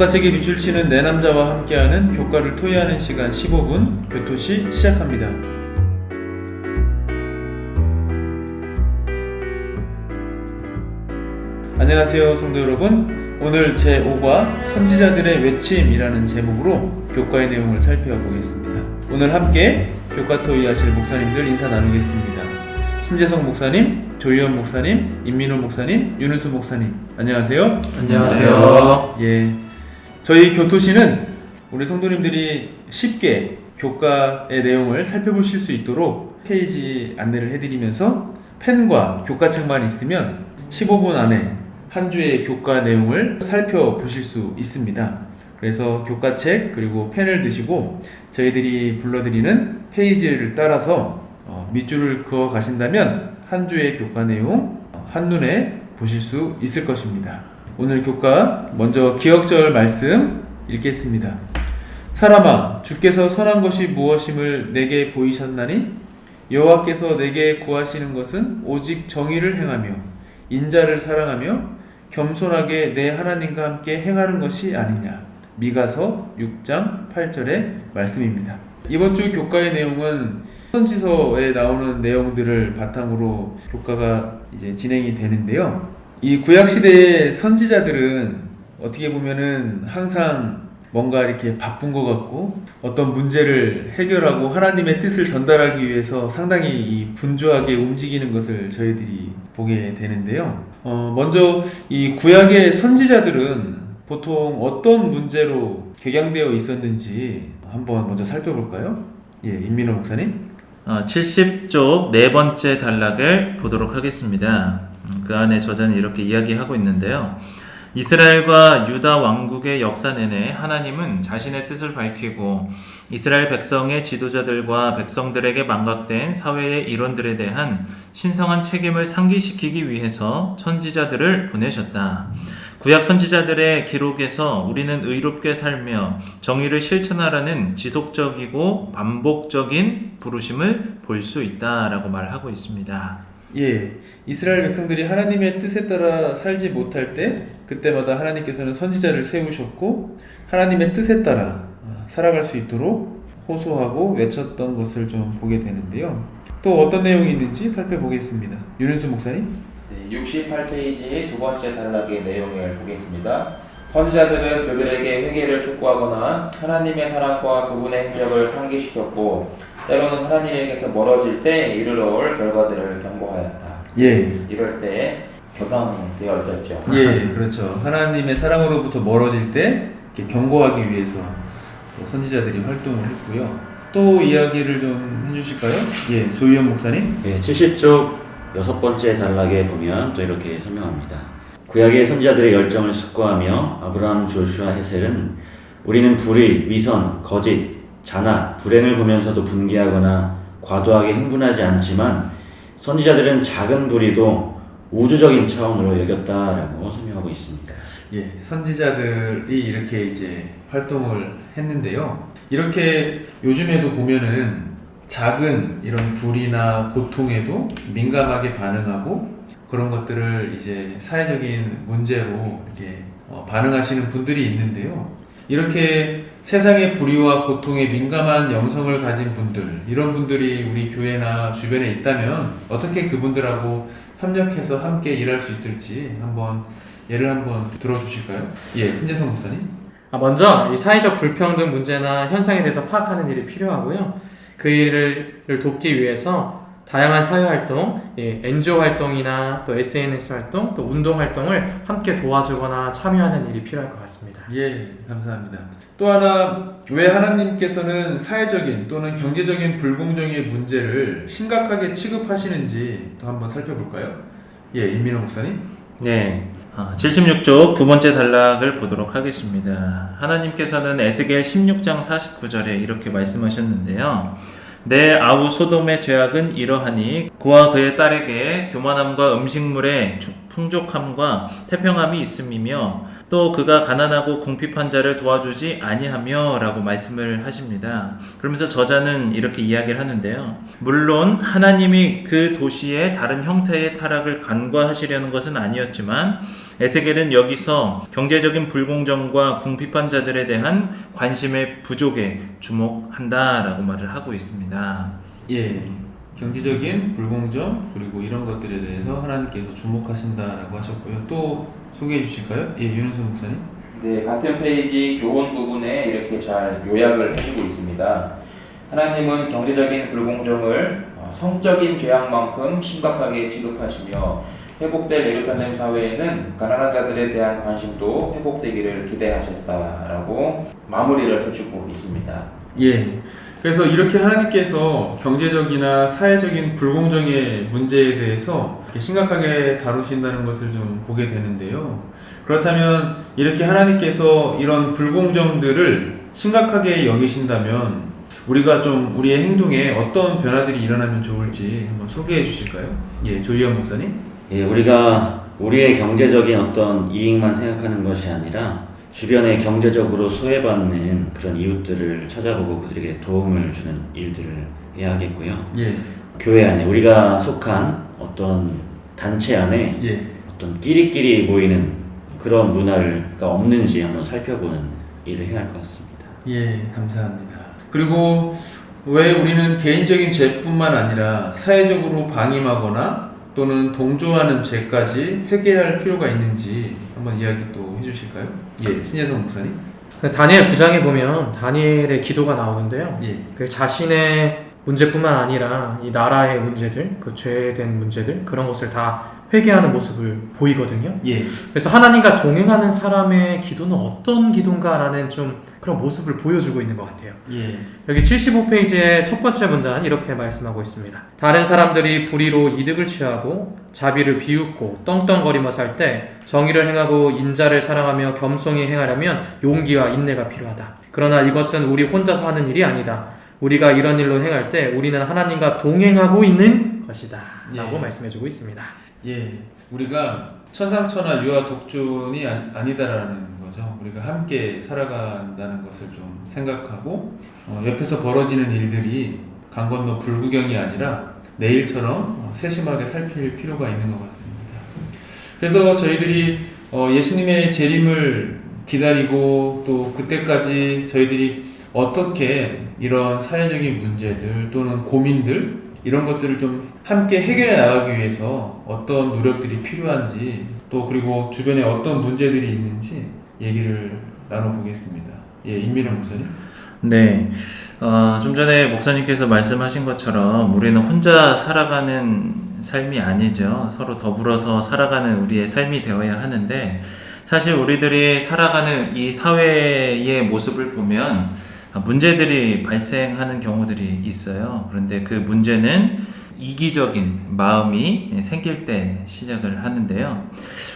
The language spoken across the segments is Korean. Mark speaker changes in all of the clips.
Speaker 1: 교과책에 밑줄 치는 내 남자와 함께하는 교과를 토의하는 시간 15분 교토시 시작합니다. 안녕하세요 성도 여러분. 오늘 제5과 선지자들의 외침이라는 제목으로 교과의 내용을 살펴보겠습니다. 오늘 함께 교과 토의하실 목사님들 인사 나누겠습니다. 신재성 목사님, 조희연 목사님, 임민호 목사님, 윤은수 목사님, 안녕하세요.
Speaker 2: 안녕하세요.
Speaker 1: 예, 저희 교토시는 우리 성도님들이 쉽게 교과의 내용을 살펴보실 수 있도록 페이지 안내를 해드리면서 펜과 교과책만 있으면 15분 안에 한 주의 교과 내용을 살펴보실 수 있습니다. 그래서 교과책 그리고 펜을 드시고 저희들이 불러드리는 페이지를 따라서 밑줄을 그어 가신다면 한 주의 교과 내용 한눈에 보실 수 있을 것입니다. 오늘 교과 먼저 기억절 말씀 읽겠습니다. 사람아, 주께서 선한 것이 무엇임을 내게 보이셨나니? 여호와께서 내게 구하시는 것은 오직 정의를 행하며 인자를 사랑하며 겸손하게 내 하나님과 함께 행하는 것이 아니냐. 미가서 6장 8절의 말씀입니다. 이번 주 교과의 내용은 선지서에 나오는 내용들을 바탕으로 교과가 이제 진행이 되는데요. 이 구약 시대의 선지자들은 어떻게 보면은 항상 뭔가 이렇게 바쁜 것 같고 어떤 문제를 해결하고 하나님의 뜻을 전달하기 위해서 상당히 이 분주하게 움직이는 것을 저희들이 보게 되는데요. 먼저 이 구약의 선지자들은 보통 어떤 문제로 격양되어 있었는지 한번 먼저 살펴볼까요? 예, 임민호 목사님.
Speaker 2: 70쪽 네 번째 단락을 보도록 하겠습니다. 그 안에 저자는 이렇게 이야기하고 있는데요. 이스라엘과 유다 왕국의 역사 내내 하나님은 자신의 뜻을 밝히고 이스라엘 백성의 지도자들과 백성들에게 망각된 사회의 일원들에 대한 신성한 책임을 상기시키기 위해서 선지자들을 보내셨다. 구약 선지자들의 기록에서 우리는 의롭게 살며 정의를 실천하라는 지속적이고 반복적인 부르심을 볼 수 있다라고 말하고 있습니다.
Speaker 1: 예, 이스라엘 백성들이 하나님의 뜻에 따라 살지 못할 때 그때마다 하나님께서는 선지자를 세우셨고 하나님의 뜻에 따라 살아갈 수 있도록 호소하고 외쳤던 것을 좀 보게 되는데요. 또 어떤 내용이 있는지 살펴보겠습니다. 윤은수 목사님.
Speaker 3: 68페이지 두 번째 단락의 내용을 보겠습니다. 선지자들은 그들에게 회개를 촉구하거나 하나님의 사랑과 그분의 행적을 상기시켰고 때로는 하나님에게서 멀어질 때 이르러올 결과들을 경고하였다.
Speaker 1: 예.
Speaker 3: 이럴 때 교감되어 있었죠.
Speaker 1: 예, 그렇죠. 하나님의 사랑으로부터 멀어질 때 이렇게 경고하기 위해서 또 선지자들이 활동을 했고요. 또 이야기를 좀 해주실까요? 예, 조희연 목사님.
Speaker 4: 예, 70쪽 여섯 번째 단락에 보면 또 이렇게 설명합니다. 구약의 선지자들의 열정을 숙고하며 아브라함, 조슈아, 헤셀은 우리는 불의, 위선, 거짓, 잔악, 불행을 보면서도 분개하거나 과도하게 흥분하지 않지만 선지자들은 작은 불의도 우주적인 차원으로 여겼다라고 설명하고 있습니다.
Speaker 1: 예, 선지자들이 이렇게 이제 활동을 했는데요. 이렇게 요즘에도 보면은 작은 이런 불이나 고통에도 민감하게 반응하고 그런 것들을 이제 사회적인 문제로 이렇게 반응하시는 분들이 있는데요. 이렇게 세상의 불의와 고통에 민감한 영성을 가진 분들, 이런 분들이 우리 교회나 주변에 있다면 어떻게 그분들하고 협력해서 함께 일할 수 있을지 예를 한번 들어주실까요? 예, 신재성 목사님.
Speaker 5: 먼저 이 사회적 불평등 문제나 현상에 대해서 파악하는 일이 필요하고요. 그 일을 돕기 위해서 다양한 사회활동, NGO 활동이나 또 SNS 활동, 또 운동 활동을 함께 도와주거나 참여하는 일이 필요할 것 같습니다.
Speaker 1: 예, 감사합니다. 또 하나, 왜 하나님께서는 사회적인 또는 경제적인 불공정의 문제를 심각하게 취급하시는지 또 한번 살펴볼까요? 예, 임민호 목사님.
Speaker 2: 네, 76쪽 두 번째 단락을 보도록 하겠습니다. 하나님께서는 에스겔 16장 49절에 이렇게 말씀하셨는데요. 내 아우 소돔의 죄악은 이러하니 그와 그의 딸에게 교만함과 음식물의 풍족함과 태평함이 있음이며 또 그가 가난하고 궁핍한 자를 도와주지 아니하며 라고 말씀을 하십니다. 그러면서 저자는 이렇게 이야기를 하는데요. 물론 하나님이 그 도시의 다른 형태의 타락을 간과하시려는 것은 아니었지만 에스겔은 여기서 경제적인 불공정과 궁핍한 자들에 대한 관심의 부족에 주목한다라고 말을 하고 있습니다.
Speaker 1: 예, 경제적인 불공정 그리고 이런 것들에 대해서 하나님께서 주목하신다라고 하셨고요. 또 소개해 주실까요? 예, 윤은수 목사님.
Speaker 3: 네, 같은 페이지 교훈 부분에 이렇게 잘 요약을 해주고 있습니다. 하나님은 경제적인 불공정을 성적인 죄악만큼 심각하게 취급하시며 회복될 예루살렘 사회에는 가난한 자들에 대한 관심도 회복되기를 기대하셨다라고 마무리를 해주고 있습니다.
Speaker 1: 예. 그래서 이렇게 하나님께서 경제적이나 사회적인 불공정의 문제에 대해서 이렇게 심각하게 다루신다는 것을 좀 보게 되는데요. 그렇다면 이렇게 하나님께서 이런 불공정들을 심각하게 여기신다면 우리가 좀 우리의 행동에 어떤 변화들이 일어나면 좋을지 한번 소개해 주실까요? 예, 조희연 목사님.
Speaker 4: 예, 우리가 우리의 경제적인 어떤 이익만 생각하는 것이 아니라 주변에 경제적으로 소외받는 그런 이웃들을 찾아보고 그들에게 도움을 주는 일들을 해야 하겠고요.
Speaker 1: 예.
Speaker 4: 교회 안에 우리가 속한 어떤 단체 안에
Speaker 1: 예.
Speaker 4: 어떤 끼리끼리 모이는 그런 문화가 없는지 한번 살펴보는 일을 해야 할 것 같습니다.
Speaker 1: 예, 감사합니다. 그리고 왜 우리는 개인적인 죄뿐만 아니라 사회적으로 방임하거나 또는 동조하는 죄까지 회개할 필요가 있는지 한번 이야기 또 해주실까요? 예, 신혜성 목사님.
Speaker 5: 다니엘 9장에 보면 다니엘의 기도가 나오는데요.
Speaker 1: 예,
Speaker 5: 그 자신의 문제뿐만 아니라 이 나라의 문제들, 그 죄된 문제들 그런 것을 다 회개하는 모습을 보이거든요.
Speaker 1: 예,
Speaker 5: 그래서 하나님과 동행하는 사람의 기도는 어떤 기도인가라는 좀 그런 모습을 보여주고 있는 것 같아요.
Speaker 1: 예,
Speaker 5: 여기 75페이지의 첫 번째 문단 이렇게 말씀하고 있습니다. 다른 사람들이 불의로 이득을 취하고 자비를 비웃고 떵떵거리며 살 때 정의를 행하고 인자를 사랑하며 겸손히 행하려면 용기와 인내가 필요하다. 그러나 이것은 우리 혼자서 하는 일이 아니다. 우리가 이런 일로 행할 때 우리는 하나님과 동행하고 있는 것이다 라고 말씀해주고 있습니다.
Speaker 1: 예. 우리가 천상천하 유아 독존이 아니다라는 거죠. 우리가 함께 살아간다는 것을 좀 생각하고 옆에서 벌어지는 일들이 강 건너 불구경이 아니라 내일처럼 세심하게 살필 필요가 있는 것 같습니다. 그래서 저희들이 예수님의 재림을 기다리고 또 그때까지 저희들이 어떻게 이런 사회적인 문제들 또는 고민들 이런 것들을 좀 함께 해결해 나가기 위해서 어떤 노력들이 필요한지 또 그리고 주변에 어떤 문제들이 있는지 얘기를 나눠보겠습니다. 예, 임민호 목사님.
Speaker 2: 네, 좀 전에 목사님께서 말씀하신 것처럼 우리는 혼자 살아가는 삶이 아니죠. 서로 더불어서 살아가는 우리의 삶이 되어야 하는데 사실 우리들이 살아가는 이 사회의 모습을 보면 문제들이 발생하는 경우들이 있어요. 그런데 그 문제는 이기적인 마음이 생길 때 시작을 하는데요.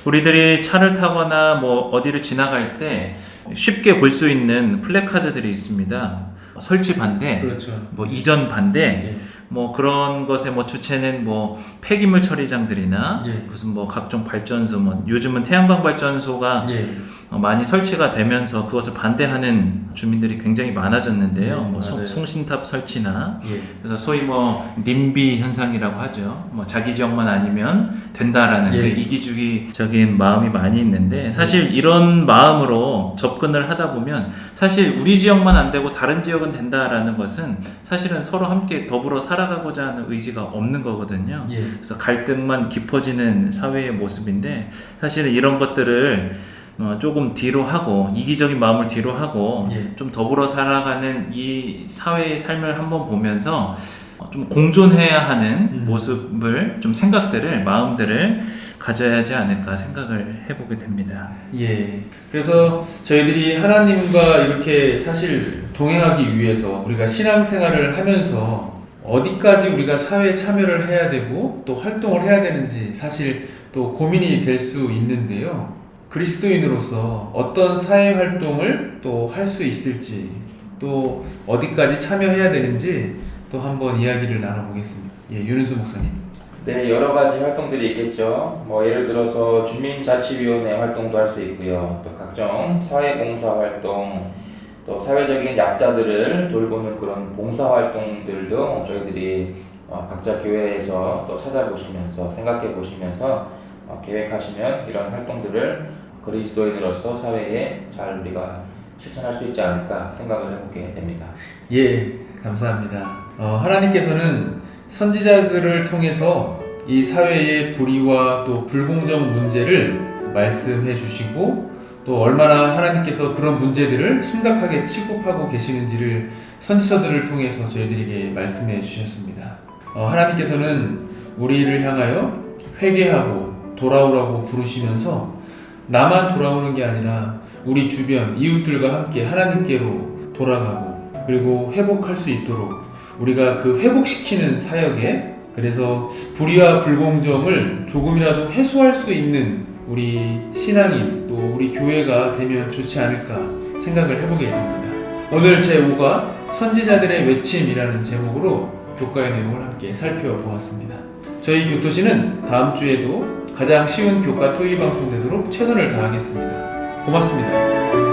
Speaker 2: 우리들이 차를 타거나 뭐 어디를 지나갈 때 쉽게 볼 수 있는 플래카드들이 있습니다. 설치 반대,
Speaker 1: 그렇죠.
Speaker 2: 뭐 이전 반대,
Speaker 1: 예.
Speaker 2: 뭐 그런 것의 뭐 주체는 뭐 폐기물 처리장들이나
Speaker 1: 예.
Speaker 2: 무슨 뭐 각종 발전소, 뭐 요즘은 태양광 발전소가
Speaker 1: 예.
Speaker 2: 많이 설치가 되면서 그것을 반대하는 주민들이 굉장히 많아졌는데요. 뭐
Speaker 1: 맞아요.
Speaker 2: 송신탑 설치나
Speaker 1: 예.
Speaker 2: 그래서 소위 뭐 님비 현상이라고 하죠. 뭐 자기 지역만 아니면 된다라는
Speaker 1: 예.
Speaker 2: 그 이기주의적인 마음이 많이 있는데 사실 이런 마음으로 접근을 하다 보면 사실 우리 지역만 안 되고 다른 지역은 된다라는 것은 사실은 서로 함께 더불어 살아가고자 하는 의지가 없는 거거든요.
Speaker 1: 예.
Speaker 2: 그래서 갈등만 깊어지는 사회의 모습인데 사실은 이런 것들을 조금 뒤로 하고 이기적인 마음을 뒤로 하고
Speaker 1: 예.
Speaker 2: 좀 더불어 살아가는 이 사회의 삶을 한번 보면서 좀 공존해야 하는 모습을 좀 생각들을 마음들을 가져야 하지 않을까 생각을 해보게 됩니다.
Speaker 1: 예. 그래서 저희들이 하나님과 이렇게 사실 동행하기 위해서 우리가 신앙생활을 하면서 어디까지 우리가 사회에 참여를 해야 되고 또 활동을 해야 되는지 사실 또 고민이 될 수 있는데요. 그리스도인으로서 어떤 사회 활동을 또 할 수 있을지 또 어디까지 참여해야 되는지 또 한번 이야기를 나눠보겠습니다. 예, 윤은수 목사님.
Speaker 3: 네, 여러 가지 활동들이 있겠죠. 뭐 예를 들어서 주민자치위원회 활동도 할 수 있고요. 또 각종 사회봉사 활동, 또 사회적인 약자들을 돌보는 그런 봉사 활동들도 저희들이 각자 교회에서 또 찾아보시면서 생각해 보시면서 계획하시면 이런 활동들을 그리스도인으로서 사회에 잘 우리가 실천할 수 있지 않을까 생각을 해보게 됩니다.
Speaker 1: 예, 감사합니다. 하나님께서는 선지자들을 통해서 이 사회의 불의와 또 불공정 문제를 말씀해 주시고 또 얼마나 하나님께서 그런 문제들을 심각하게 취급하고 계시는지를 선지서들을 통해서 저희들에게 말씀해 주셨습니다. 하나님께서는 우리를 향하여 회개하고 돌아오라고 부르시면서 나만 돌아오는 게 아니라 우리 주변 이웃들과 함께 하나님께로 돌아가고 그리고 회복할 수 있도록 우리가 그 회복시키는 사역에 그래서 불의와 불공정을 조금이라도 해소할 수 있는 우리 신앙인 또 우리 교회가 되면 좋지 않을까 생각을 해보게 됩니다. 오늘 제5가 선지자들의 외침이라는 제목으로 교과의 내용을 함께 살펴보았습니다. 저희 교토시는 다음 주에도 가장 쉬운 교과 토의 방송 되도록 최선을 다하겠습니다. 고맙습니다.